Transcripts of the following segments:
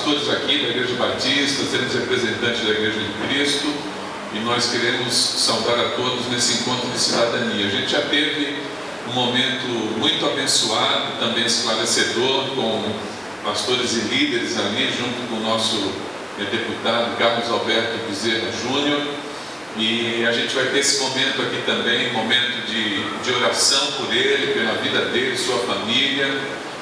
pastores aqui da Igreja Batista, seremos representantes da Igreja de Cristo, e nós queremos saudar a todos nesse encontro de cidadania. A gente já teve um momento muito abençoado, também esclarecedor, com pastores e líderes ali, junto com o nosso deputado Carlos Alberto Bezerra Júnior, e a gente vai ter esse momento aqui também, momento de oração por ele, pela vida dele, sua família,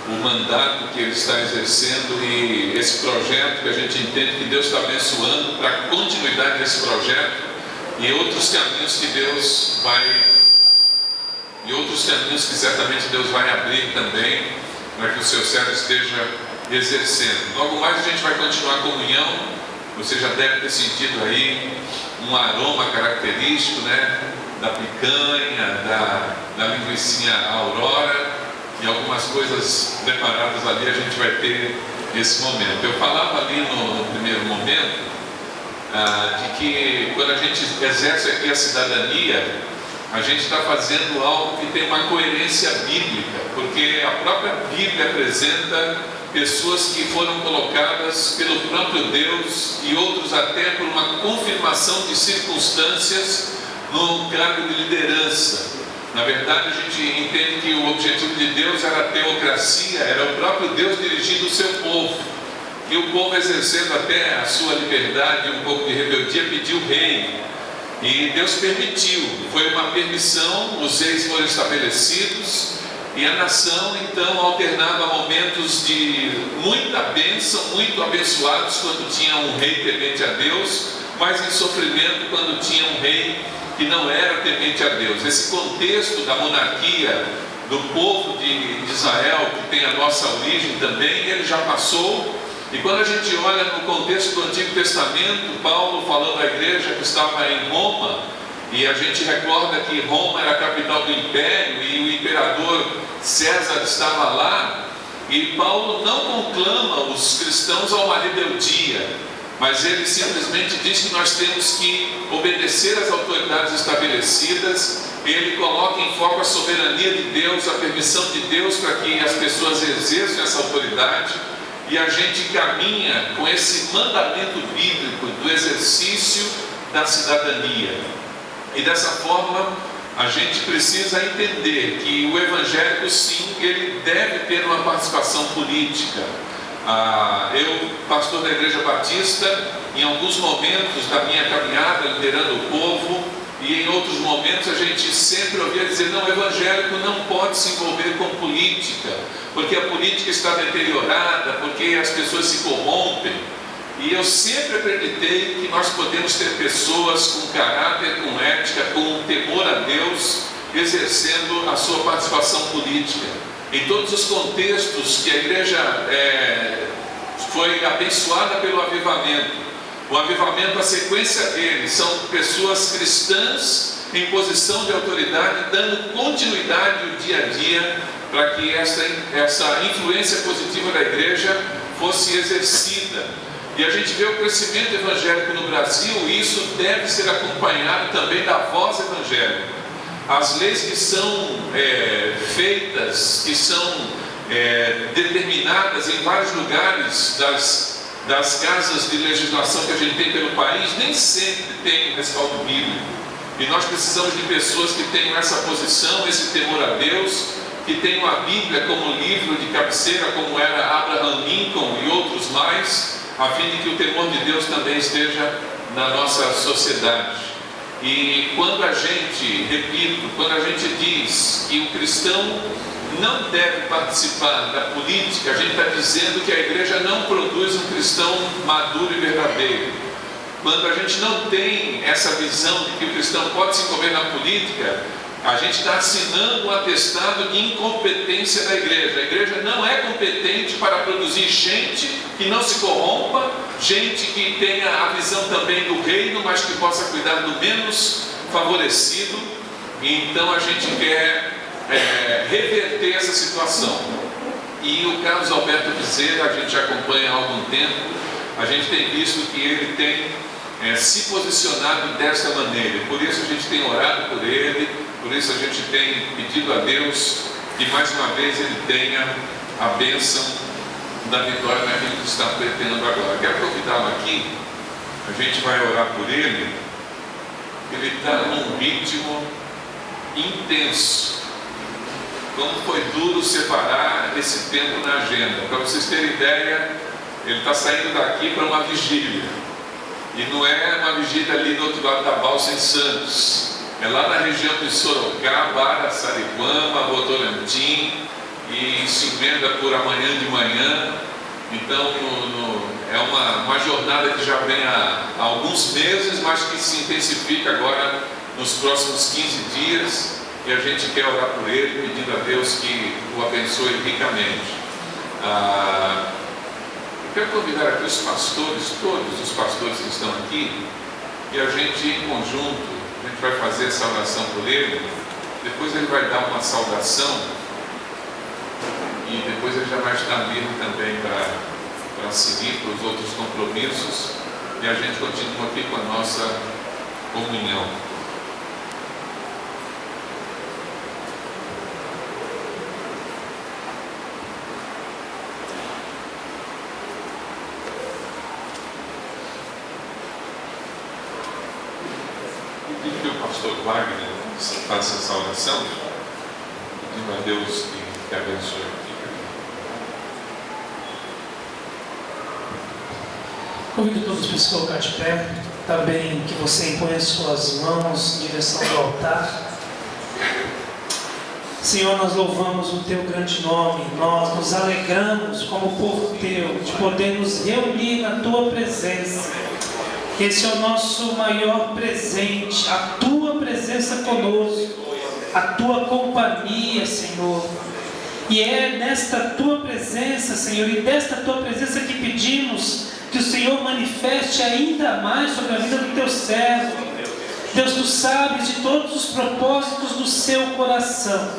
o mandato que ele está exercendo e esse projeto que a gente entende que Deus está abençoando para a continuidade desse projeto e outros caminhos que certamente Deus vai abrir também para que o seu servo esteja exercendo. Logo mais a gente vai continuar a comunhão. Você já deve ter sentido aí um aroma característico, né, da picanha, da linguicinha Aurora, e algumas coisas preparadas ali a gente vai ter nesse momento. Eu falava ali no primeiro momento de que quando a gente exerce aqui a cidadania, a gente está fazendo algo que tem uma coerência bíblica, porque a própria Bíblia apresenta pessoas que foram colocadas pelo próprio Deus e outros até por uma confirmação de circunstâncias no cargo de liderança. Na verdade, a gente entende que o objetivo de Deus era a teocracia, era o próprio Deus dirigindo o seu povo. E o povo, exercendo até a sua liberdade, um pouco de rebeldia, pediu rei. E Deus permitiu, foi uma permissão, os reis foram estabelecidos, e a nação, então, alternava momentos de muita bênção, muito abençoados quando tinha um rei temente a Deus, mas em sofrimento quando tinha um rei que não era temente a Deus. Esse contexto da monarquia do povo de Israel, que tem a nossa origem também, ele já passou. E quando a gente olha no contexto do Antigo Testamento, Paulo falando à igreja que estava em Roma, e a gente recorda que Roma era a capital do império e o imperador César estava lá, e Paulo não conclama os cristãos a uma rebeldia, mas ele simplesmente diz que nós temos que obedecer às autoridades estabelecidas. Ele coloca em foco a soberania de Deus, a permissão de Deus para que as pessoas exerçam essa autoridade, e a gente caminha com esse mandamento bíblico do exercício da cidadania. E dessa forma a gente precisa entender que o evangélico, sim, ele deve ter uma participação política. Eu, pastor da Igreja Batista, em alguns momentos da minha caminhada liderando o povo, e em outros momentos a gente sempre ouvia dizer: não, o evangélico não pode se envolver com política, porque a política está deteriorada, porque as pessoas se corrompem. E eu sempre acreditei que nós podemos ter pessoas com caráter, com ética, com temor a Deus, exercendo a sua participação política. Em todos os contextos que a igreja foi abençoada pelo avivamento, o avivamento, a sequência dele, são pessoas cristãs em posição de autoridade, dando continuidade no dia a dia, para que essa influência positiva da igreja fosse exercida. E a gente vê o crescimento evangélico no Brasil, e isso deve ser acompanhado também da voz evangélica. As leis que são feitas, que são determinadas em vários lugares das casas de legislação que a gente tem pelo país, nem sempre tem respaldo bíblico. E nós precisamos de pessoas que tenham essa posição, esse temor a Deus, que tenham a Bíblia como livro de cabeceira, como era Abraham Lincoln e outros mais, a fim de que o temor de Deus também esteja na nossa sociedade. E quando a gente, repito, quando a gente diz que o cristão não deve participar da política, a gente está dizendo que a igreja não produz um cristão maduro e verdadeiro. Quando a gente não tem essa visão de que o cristão pode se envolver na política, a gente está assinando um atestado de incompetência da igreja. A igreja não é competente para produzir gente que não se corrompa, gente que tenha a visão também do reino, mas que possa cuidar do menos favorecido. E então a gente quer reverter essa situação. E o Carlos Alberto Bezerra, a gente acompanha há algum tempo, a gente tem visto que ele tem se posicionado dessa maneira. Por isso a gente tem orado por ele, por isso a gente tem pedido a Deus que mais uma vez ele tenha a bênção da vitória naquilo que está pretendendo agora. Quero convidá-lo aqui, a gente vai orar por ele. Ele está num ritmo intenso. Como foi duro separar esse tempo na agenda. Para vocês terem ideia, ele está saindo daqui para uma vigília. E não é uma vigília ali do outro lado da balsa em Santos. É lá na região de Sorocaba, Araçariguama, Votorantim, e se emenda por amanhã de manhã. Então é uma jornada que já vem há alguns meses, mas que se intensifica agora nos próximos 15 dias. E a gente quer orar por ele, pedindo a Deus que o abençoe ricamente. Eu quero convidar aqui os pastores, todos os pastores que estão aqui, e a gente em conjunto, a gente vai fazer essa oração por ele. Depois ele vai dar uma saudação e depois ele já vai estar livre também para seguir para os outros compromissos, e a gente continua aqui com a nossa comunhão. Que o pastor Wagner faça essa oração, pedindo a Deus que abençoe. Convido todos para se colocar de pé. Também que você impõe as suas mãos em direção do altar. Senhor, nós louvamos o Teu grande nome. Nós nos alegramos como povo Teu de poder nos reunir na Tua presença. Esse é o nosso maior presente, a Tua presença conosco, a Tua companhia, Senhor. E é nesta Tua presença, Senhor, e desta Tua presença que pedimos que o Senhor manifeste ainda mais sobre a vida do Teu servo. Deus, Tu sabes de todos os propósitos do seu coração.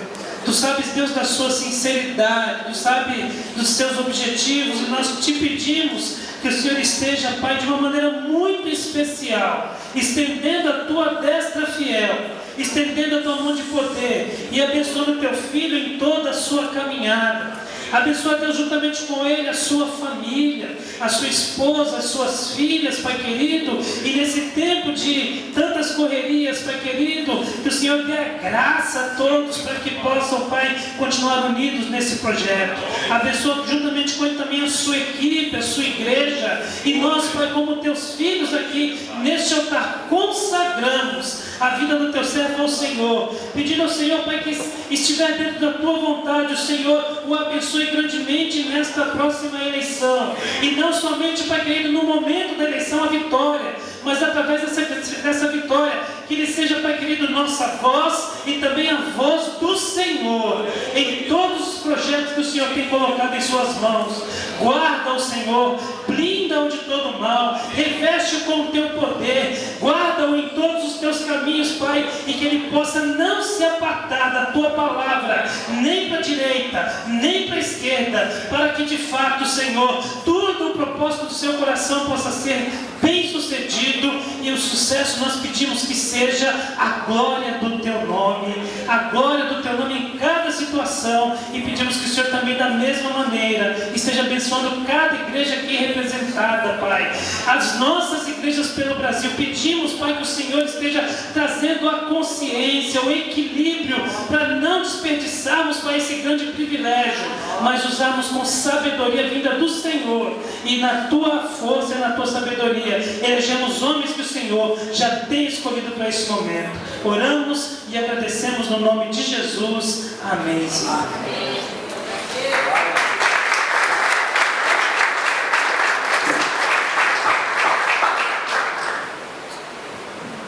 Tu sabes, Deus, da sua sinceridade. Tu sabes dos seus objetivos. E nós te pedimos que o Senhor esteja, Pai, de uma maneira muito especial, estendendo a Tua destra fiel, estendendo a Tua mão de poder e abençoando o Teu filho em toda a sua caminhada. Abençoa, Deus, juntamente com ele, a sua família, a sua esposa, as suas filhas, Pai querido. E nesse tempo de tantas correrias, Pai querido, que o Senhor dê a graça a todos para que possam, Pai, continuar unidos nesse projeto. Abençoa juntamente com ele também a sua equipe, a sua igreja. E nós, Pai, como Teus filhos aqui neste altar, consagramos a vida do Teu servo ao Senhor, pedindo ao Senhor, Pai, que estiver dentro da Tua vontade, o Senhor o abençoe grandemente nesta próxima eleição. E não somente, Pai querido, no momento da eleição a vitória, mas através dessa vitória, que Ele seja, Pai querido, nossa voz e também a voz do Senhor em todos os projetos que o Senhor tem colocado em suas mãos. Guarda o Senhor, blinda-o de todo mal, reveste-o com o Teu poder, guarda-o em todos os Teus caminhos, Pai, e que ele possa não se apartar da Tua palavra, nem para a direita, nem para a esquerda, para que de fato, Senhor, tudo o propósito do seu coração possa ser bem sucedido, e o sucesso nós pedimos que seja a glória do Teu nome, a glória do Teu nome em cada situação, e pedimos que o Senhor também da mesma maneira esteja abençoando cada igreja aqui representada, Pai, as nossas igrejas pelo Brasil. Pedimos, Pai, que o Senhor esteja trazendo a consciência, o equilíbrio, para não desperdiçarmos, Pai, esse grande privilégio, mas usarmos com sabedoria vinda do Senhor, e na Tua força e na Tua sabedoria elegemos homens que o Senhor já tem escolhido para esse momento. Oramos e agradecemos no nome de Jesus. Amém, Senhor. Amém.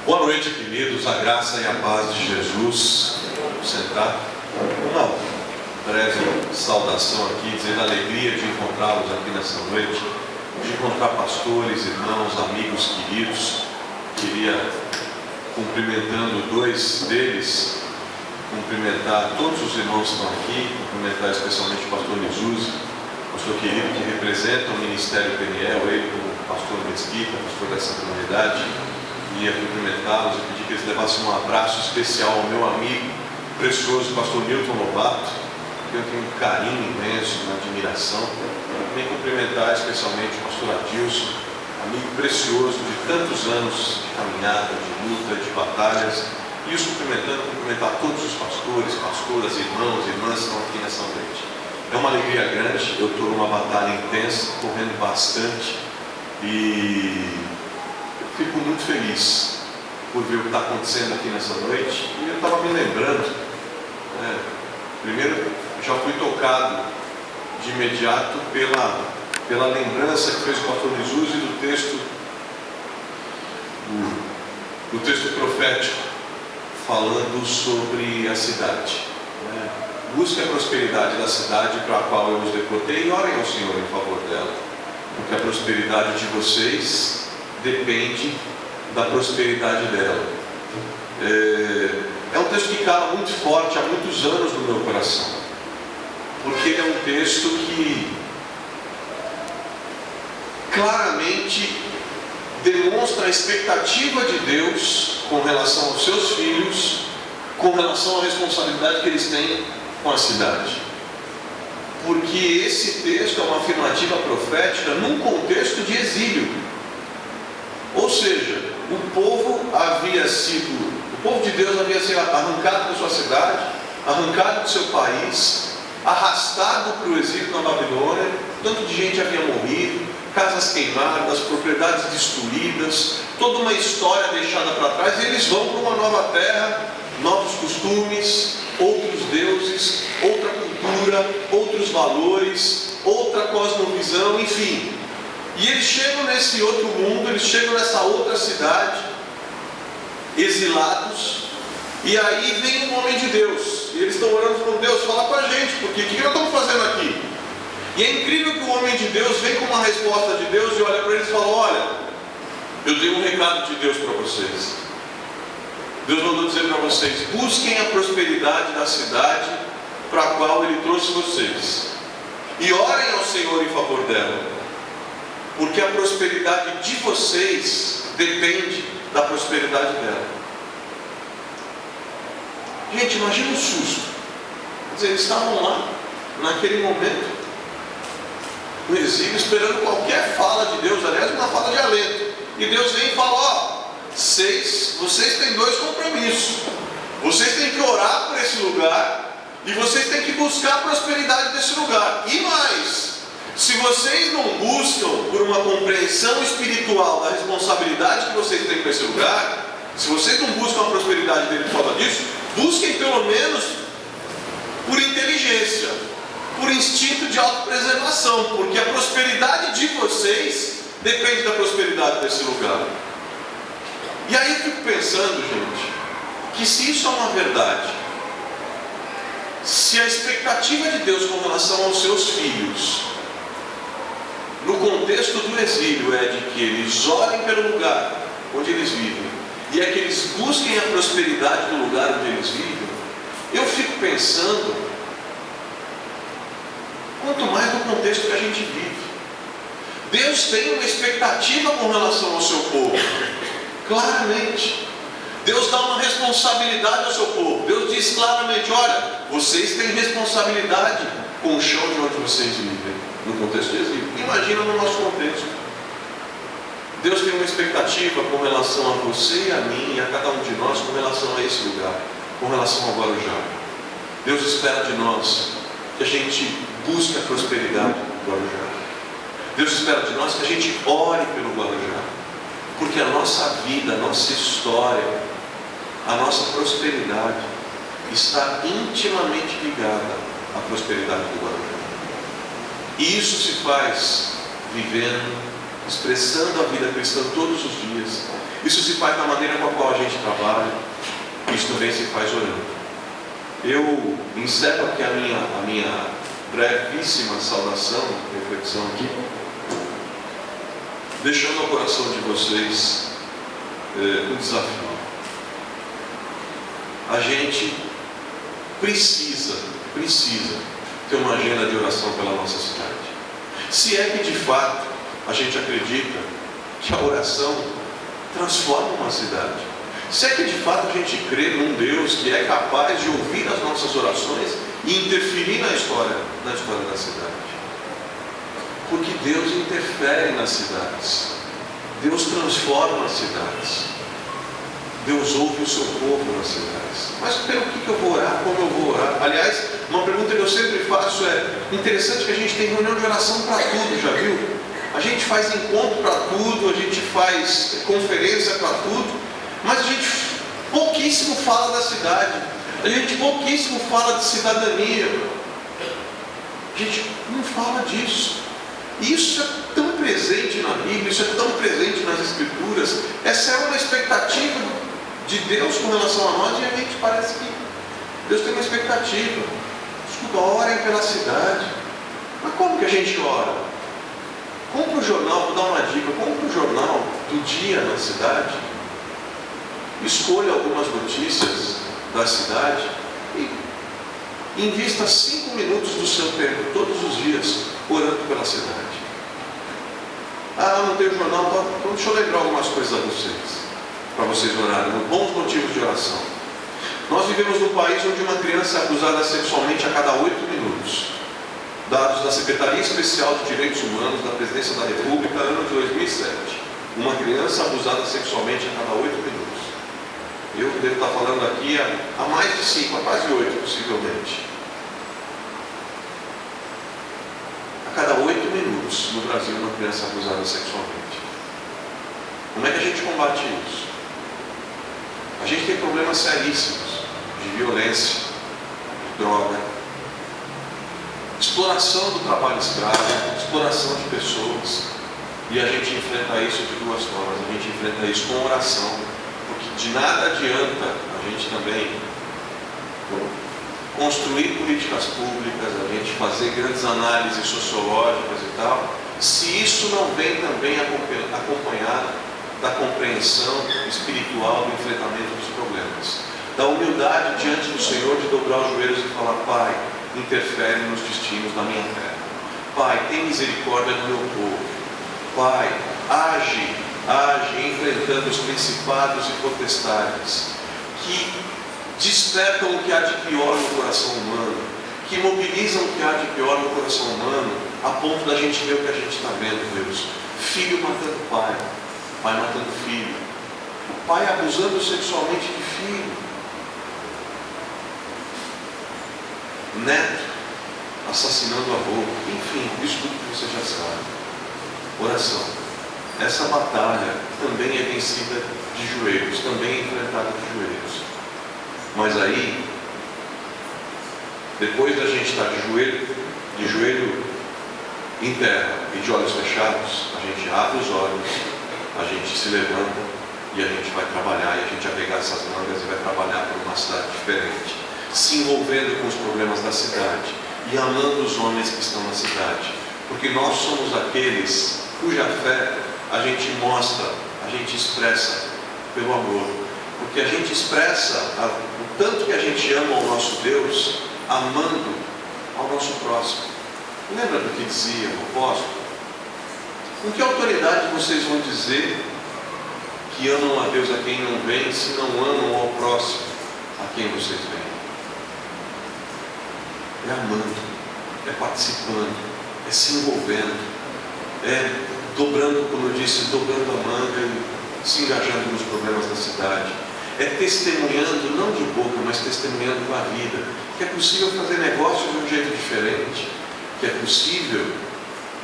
Boa noite, queridos, a graça e a paz de Jesus. Vamos sentar. Uma breve saudação aqui, dizendo a alegria de encontrá-los aqui nessa noite, de encontrar pastores, irmãos, amigos queridos. Queria, cumprimentando dois deles, cumprimentar todos os irmãos que estão aqui, cumprimentar especialmente o pastor Mizuzzi, pastor querido que representa o Ministério Peniel, ele como pastor Mesquita, pastor dessa comunidade. Ia cumprimentá-los e pedir que eles levassem um abraço especial ao meu amigo precioso, pastor Newton Lobato, que eu tenho um carinho imenso, uma admiração. também cumprimentar especialmente o pastor Adilson, amigo precioso de tantos anos de caminhada, de luta, de batalhas, e os cumprimentar todos os pastores, pastoras, irmãos e irmãs que estão aqui nessa noite. É uma alegria grande, eu estou numa batalha intensa, correndo bastante, e eu fico muito feliz por ver o que está acontecendo aqui nessa noite. E eu estava me lembrando, primeiro já fui tocado de imediato pela lembrança que fez o pastor Jesus e do texto profético falando sobre a cidade. Busque a prosperidade da cidade para a qual eu os deportei e orem ao Senhor em favor dela, porque a prosperidade de vocês depende da prosperidade dela. É um texto que cala muito forte há muitos anos no meu coração, porque ele é um texto que claramente demonstra a expectativa de Deus com relação aos seus filhos, com relação à responsabilidade que eles têm com a cidade. Porque esse texto é uma afirmativa profética num contexto de exílio. Ou seja, o povo de Deus havia sido arrancado da sua cidade, arrancado do seu país, arrastado para o exílio na Babilônia. Tanto de gente havia morrido, casas queimadas, propriedades destruídas, toda uma história deixada para trás, e eles vão para uma nova terra, novos costumes, outros deuses, outra cultura, outros valores, outra cosmovisão, enfim. E eles chegam nesse outro mundo, eles chegam nessa outra cidade, exilados, e aí vem um homem de Deus, e eles estão orando e falando: Deus, fala com a gente, porque o que nós estamos fazendo aqui? E é incrível que o homem de Deus vem com uma resposta de Deus e olha para eles e fala: olha, eu tenho um recado de Deus para vocês. Deus mandou dizer para vocês: busquem a prosperidade da cidade para a qual Ele trouxe vocês, e orem ao Senhor em favor dela, porque a prosperidade de vocês depende da prosperidade dela. Gente, imagina o susto. Quer dizer, eles estavam lá, naquele momento, no exílio, esperando qualquer fala de Deus, aliás, uma fala de alento. E Deus vem e fala: ó, vocês têm dois compromissos. Vocês têm que orar por esse lugar, e vocês têm que buscar a prosperidade desse lugar. E mais, se vocês não buscam por uma compreensão espiritual da responsabilidade que vocês têm com esse lugar, se vocês não buscam a prosperidade dele por causa disso, busquem pelo menos por inteligência, por instinto de autopreservação, porque a prosperidade de vocês depende da prosperidade desse lugar. E aí eu fico pensando, gente, que se isso é uma verdade, se a expectativa de Deus com relação aos seus filhos, no contexto do exílio, é de que eles orem pelo lugar onde eles vivem, e é que eles busquem a prosperidade do lugar onde eles vivem, eu fico pensando, quanto mais no contexto que a gente vive. Deus tem uma expectativa com relação ao seu povo, claramente. Deus dá uma responsabilidade ao seu povo. Deus diz claramente: olha, vocês têm responsabilidade com o chão de onde vocês vivem, no contexto de exílio. Imagina no nosso contexto. Deus tem uma expectativa com relação a você e a mim e a cada um de nós com relação a esse lugar, com relação ao Guarujá. Deus espera de nós que a gente busque a prosperidade do Guarujá. Deus espera de nós que a gente ore pelo Guarujá, porque a nossa vida, a nossa história, a nossa prosperidade está intimamente ligada à prosperidade do Guarujá. E isso se faz vivendo, expressando a vida cristã todos os dias. Isso se faz na maneira com a qual a gente trabalha. Isso também se faz orando. Eu encerro aqui a minha brevíssima saudação, reflexão aqui, deixando ao coração de vocês um desafio. A gente precisa ter uma agenda de oração pela nossa cidade. Se é que de fato a gente acredita que a oração transforma uma cidade, se é que de fato a gente crê num Deus que é capaz de ouvir as nossas orações e interferir na história da cidade. Porque Deus interfere nas cidades. Deus transforma as cidades. Deus ouve o seu povo nas cidades. Mas pelo que eu vou orar? Como eu vou orar? Aliás, uma pergunta que eu sempre faço é: interessante que a gente tem reunião de oração para tudo, já viu? A gente faz encontro para tudo, a gente faz conferência para tudo, mas a gente pouquíssimo fala da cidade, a gente pouquíssimo fala de cidadania, a gente não fala disso. Isso é tão presente na Bíblia, isso é tão presente nas Escrituras. Essa é uma expectativa de Deus com relação a nós, e a gente parece que Deus tem uma expectativa. Escuta, orem pela cidade. Mas como que a gente ora? Compre o jornal, vou dar uma dica, compre o jornal do dia na cidade, escolha algumas notícias da cidade e invista 5 minutos do seu tempo, todos os dias, orando pela cidade. Ah, não tem jornal, então deixa eu lembrar algumas coisas a vocês, para vocês orarem, bons motivos de oração. Nós vivemos num país onde uma criança é abusada sexualmente a cada 8 minutos. Dados da Secretaria Especial de Direitos Humanos da Presidência da República, ano de 2007. Uma criança abusada sexualmente a cada 8 minutos. Eu devo estar falando aqui há mais de 5, há quase 8 possivelmente. A cada 8 minutos no Brasil uma criança abusada sexualmente. Como é que a gente combate isso? A gente tem problemas seríssimos de violência, de droga, exploração do trabalho escravo, exploração de pessoas. E a gente enfrenta isso de duas formas. A gente enfrenta isso com oração, porque de nada adianta a gente também construir políticas públicas, a gente fazer grandes análises sociológicas e tal, se isso não vem também acompanhado da compreensão espiritual do enfrentamento dos problemas, da humildade diante do Senhor, de dobrar os joelhos e falar: Pai, interfere nos destinos da minha terra. Pai, tem misericórdia do meu povo. Pai, age enfrentando os principados e potestades que despertam o que há de pior no coração humano, que mobilizam o que há de pior no coração humano, a ponto da gente ver o que a gente está vendo, Deus. Filho matando pai, pai matando filho, o pai abusando sexualmente de filho, neto assassinando avô, enfim, isso tudo que você já sabe. Oração. Essa batalha também é vencida de joelhos, também é enfrentada de joelhos. Mas aí, depois da gente estar de joelho em terra e de olhos fechados, a gente abre os olhos, a gente se levanta e a gente vai trabalhar, e a gente vai pegar essas mangas e vai trabalhar por uma cidade diferente, se envolvendo com os problemas da cidade e amando os homens que estão na cidade, porque nós somos aqueles cuja fé a gente mostra, a gente expressa pelo amor, porque a gente expressa o tanto que a gente ama ao nosso Deus, amando ao nosso próximo. Lembra do que dizia o apóstolo? Com que autoridade vocês vão dizer que amam a Deus a quem não vem, se não amam ao próximo a quem vocês veem? É amando, é participando, é se envolvendo, é dobrando, como eu disse, dobrando a manga e se engajando nos problemas da cidade. É testemunhando, não de boca, mas testemunhando com a vida, que é possível fazer negócio de um jeito diferente, que é possível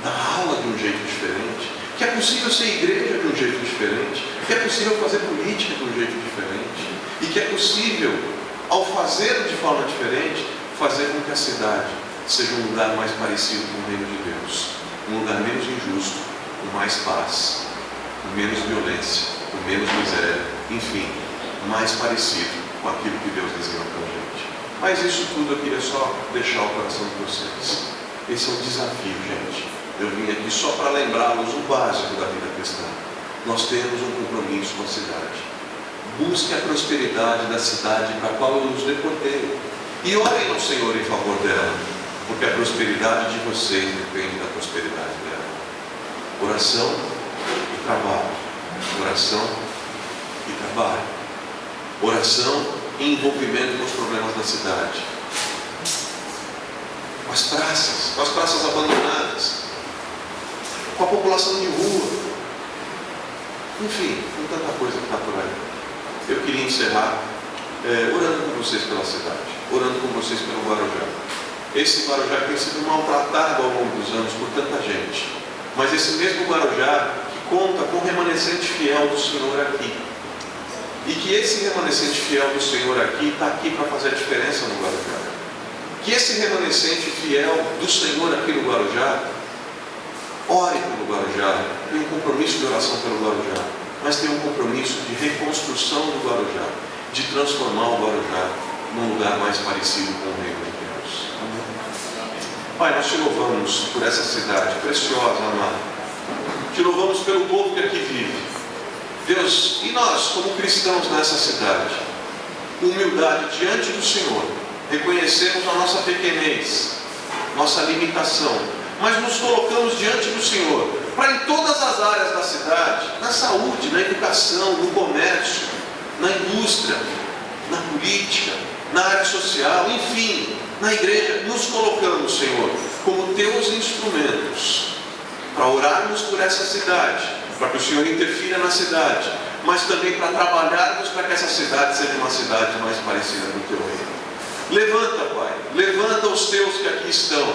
dar aula de um jeito diferente, que é possível ser igreja de um jeito diferente, que é possível fazer política de um jeito diferente, e que é possível, ao fazer de forma diferente, fazer com que a cidade seja um lugar mais parecido com o reino de Deus, um lugar menos injusto, com mais paz, com menos violência, com menos miséria, enfim, mais parecido com aquilo que Deus desenhou para a gente. Mas isso tudo eu queria só deixar o coração de vocês. Esse é um desafio, gente. Eu vim aqui só para lembrá-los o básico da vida cristã. Nós temos um compromisso com a cidade. Busque a prosperidade da cidade para a qual eu nos deportei. E orem ao Senhor em favor dela, porque a prosperidade de vocês depende da prosperidade dela. Oração e trabalho. Oração e trabalho. Oração e envolvimento com os problemas da cidade. Com as praças abandonadas. com a população de rua. Enfim, com tanta coisa que está por aí. Eu queria encerrar orando com vocês pela cidade, orando com vocês pelo Guarujá. Esse Guarujá tem sido maltratado ao longo dos anos por tanta gente, mas esse mesmo Guarujá que conta com o remanescente fiel do Senhor aqui, e que esse remanescente fiel do Senhor aqui está aqui para fazer a diferença no Guarujá. Que esse remanescente fiel do Senhor aqui no Guarujá ore pelo Guarujá, tem um compromisso de oração pelo Guarujá, mas tem um compromisso de reconstrução do Guarujá, de transformar o Guarujá num lugar mais parecido com o reino de Deus. Pai, nós te louvamos por essa cidade preciosa, amada. Te louvamos pelo povo que aqui vive. Deus, e nós, como cristãos nessa cidade, com humildade diante do Senhor, reconhecemos a nossa pequenez, nossa limitação, mas nos colocamos diante do Senhor, para em todas as áreas da cidade, na saúde, na educação, no comércio, na indústria, na política, na área social, enfim, na igreja, nos colocamos, Senhor, como teus instrumentos, para orarmos por essa cidade, para que o Senhor interfira na cidade, mas também para trabalharmos para que essa cidade seja uma cidade mais parecida com o teu reino. Levanta, Pai, levanta os teus que aqui estão,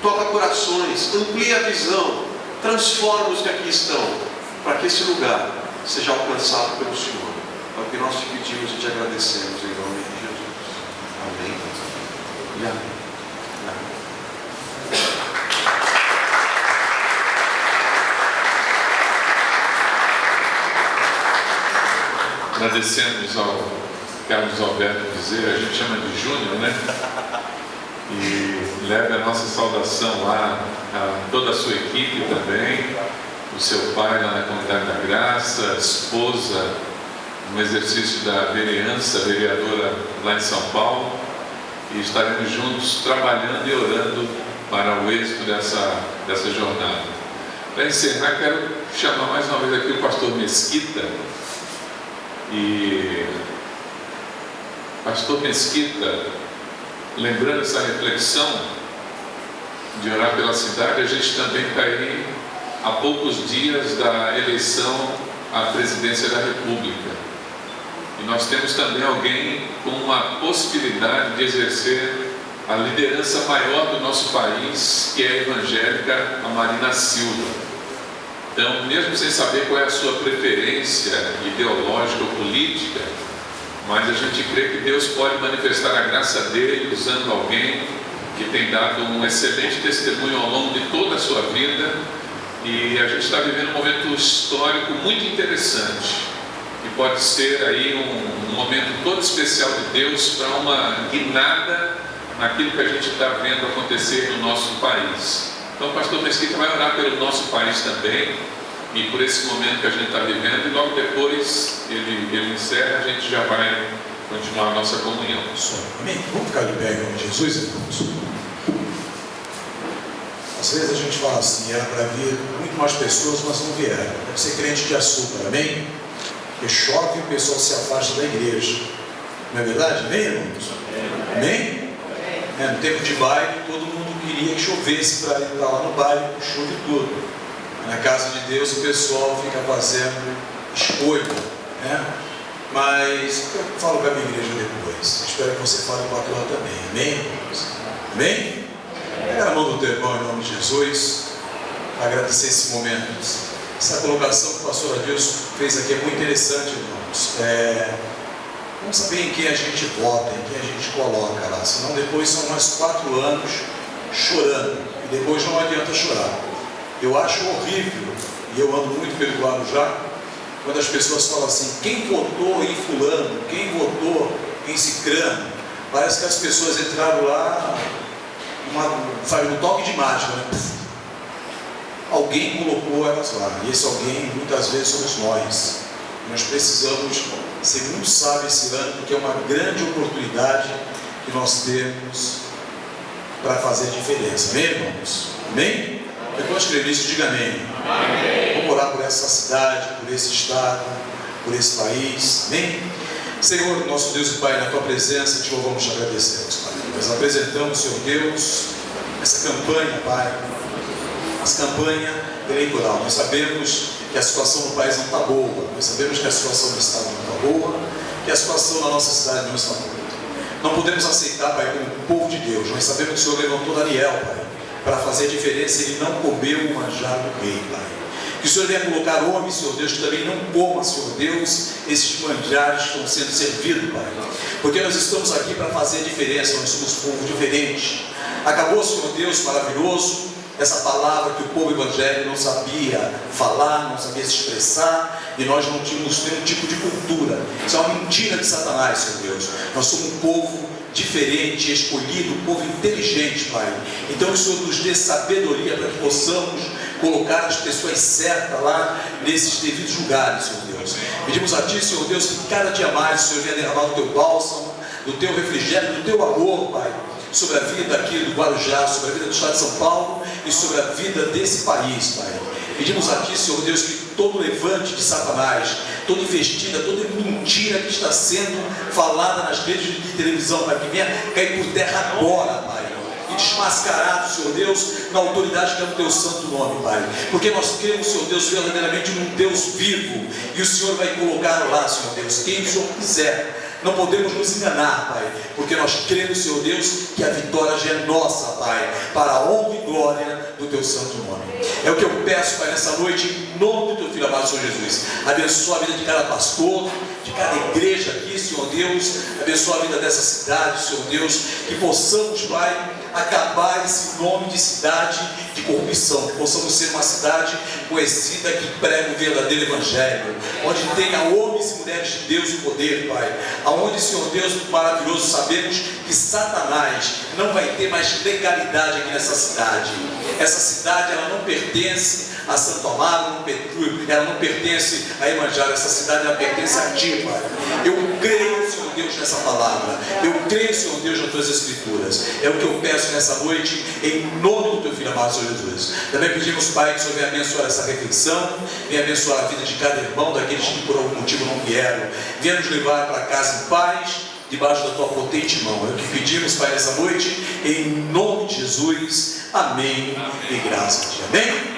toca corações, amplia a visão, transforma os que aqui estão, para que esse lugar seja alcançado pelo Senhor. É o que nós te pedimos e te agradecemos em nome de Jesus. Amém. E amém. Agradecemos ao Carlos Alberto Bezerra, a gente chama de Júnior, né? E leve a nossa saudação lá a toda a sua equipe também, o seu pai lá na Comunidade da Graça, a esposa no exercício da vereadora lá em São Paulo, e estaremos juntos trabalhando e orando para o êxito dessa jornada. Para encerrar, quero chamar mais uma vez aqui o pastor Mesquita. E pastor Mesquita, lembrando essa reflexão de orar pela cidade, a gente também está aí a poucos dias da eleição à presidência da República. E nós temos também alguém com uma possibilidade de exercer a liderança maior do nosso país, que é a evangélica, a Marina Silva. Então, mesmo sem saber qual é a sua preferência ideológica ou política, mas a gente crê que Deus pode manifestar a graça dele usando alguém que tem dado um excelente testemunho ao longo de toda a sua vida, e a gente está vivendo um momento histórico muito interessante, e pode ser aí um momento todo especial de Deus para uma guinada naquilo que a gente está vendo acontecer no nosso país. Então o pastor Mesquita vai orar pelo nosso país também, e por esse momento que a gente está vivendo, e logo depois ele encerra, a gente já vai continuar a nossa comunhão. Amém? Vamos ficar de pé em nome de Jesus, irmãos? Às vezes a gente fala assim, era para vir muito mais pessoas, mas não vieram. Deve ser crente de açúcar, amém? Porque chove e o pessoal se afasta da igreja. Não é verdade? Amém, irmãos? Amém? No tempo de baile, todo mundo queria que chovesse para ir lá no baile, chove tudo. Na casa de Deus o pessoal fica fazendo escolha, né? Mas eu falo com a minha igreja depois. Espero que você fale com a tua também. Amém, irmãos? Amém? Pega na mão do teu irmão em nome de Jesus, para agradecer esse momento. Essa colocação que o pastor Adilson fez aqui é muito interessante, irmãos. Vamos saber em quem a gente vota, em quem a gente coloca lá, senão depois são mais 4 anos chorando, e depois não adianta chorar. Eu acho horrível, e eu ando muito pelo Guarujá, quando as pessoas falam assim, quem votou em fulano, quem votou em cicrano. Parece que as pessoas entraram lá, um toque de mágica, né? Alguém colocou elas lá, e esse alguém muitas vezes somos nós. Nós precisamos ser muito sábios esse ano, porque é uma grande oportunidade que nós temos para fazer diferença. Amém, irmãos? Amém? Depois de isso, diga amém. Amém. Vamos orar por essa cidade, por esse estado, por esse país. Amém? Senhor, nosso Deus e Pai, na Tua presença, te louvamos e te agradecemos, Pai. Nós apresentamos, Senhor Deus, essa campanha, Pai, Mas campanha eleitoral. Nós sabemos que a situação no país não está boa. Nós sabemos que a situação do Estado não está boa. Que a situação na nossa cidade não está boa. Não podemos aceitar, Pai, como povo de Deus. Nós sabemos que o Senhor levantou Daniel, Pai, para fazer a diferença. Ele não comeu o manjar do rei, Pai. Que o Senhor venha colocar homens, Senhor Deus, que também não comam, Senhor Deus, esses manjares que estão sendo servidos, Pai. Porque nós estamos aqui para fazer a diferença. Nós somos povo diferente. Acabou, Senhor Deus, maravilhoso, essa palavra que o povo evangélico não sabia falar, não sabia se expressar, e nós não tínhamos nenhum tipo de cultura. Isso é uma mentira de Satanás, Senhor Deus. Nós somos um povo diferente, escolhido, um povo inteligente, Pai. Então que o Senhor nos dê sabedoria para que possamos colocar as pessoas certas lá nesses devidos lugares, Senhor Deus. Pedimos a Ti, Senhor Deus, que cada dia mais o Senhor venha derramar do Teu bálsamo, do Teu refrigério, do Teu amor, Pai, sobre a vida aqui do Guarujá, sobre a vida do Estado de São Paulo e sobre a vida desse país, Pai. Pedimos a Ti, Senhor Deus, que todo levante de Satanás, toda investida, toda mentira que está sendo falada nas redes de televisão, Pai, que venha cair por terra agora, Pai, e desmascarado, Senhor Deus, na autoridade que é o Teu santo nome, Pai, porque nós cremos, Senhor Deus, verdadeiramente num Deus vivo, e o Senhor vai colocar lá, Senhor Deus, quem o Senhor quiser. Não podemos nos enganar, Pai, porque nós cremos, Senhor Deus, que a vitória já é nossa, Pai, para a honra e glória do Teu santo nome. É o que eu peço, Pai, nessa noite, em nome do Teu Filho amado, Senhor Jesus. Abençoa a vida de cada pastor, de cada igreja aqui, Senhor Deus. Abençoa a vida dessa cidade, Senhor Deus. Que possamos, Pai, acabar esse nome de cidade de corrupção. Que possamos ser uma cidade conhecida que prega o verdadeiro evangelho, onde tenha homens e mulheres de Deus e poder, Pai. Aonde, Senhor Deus, maravilhoso, sabemos que Satanás não vai ter mais legalidade aqui nessa cidade. Essa cidade, ela não pertence a Santo Amaro, ela não pertence a Iemanjá. Essa cidade, ela pertence a Ti, Pai. Eu creio, Senhor Deus, nessa palavra. Eu creio, Senhor Deus, nas Tuas Escrituras. É o que eu peço nessa noite, em nome do Teu Filho amado, Senhor Jesus. Também pedimos, Pai, que o Senhor venha abençoar essa reflexão, venha abençoar a vida de cada irmão, daqueles que por algum motivo não vieram. Venha nos levar para casa em paz, debaixo da Tua potente mão. É o que pedimos, Pai, nessa noite, em nome de Jesus. Amém. E graças a Ti. Amém.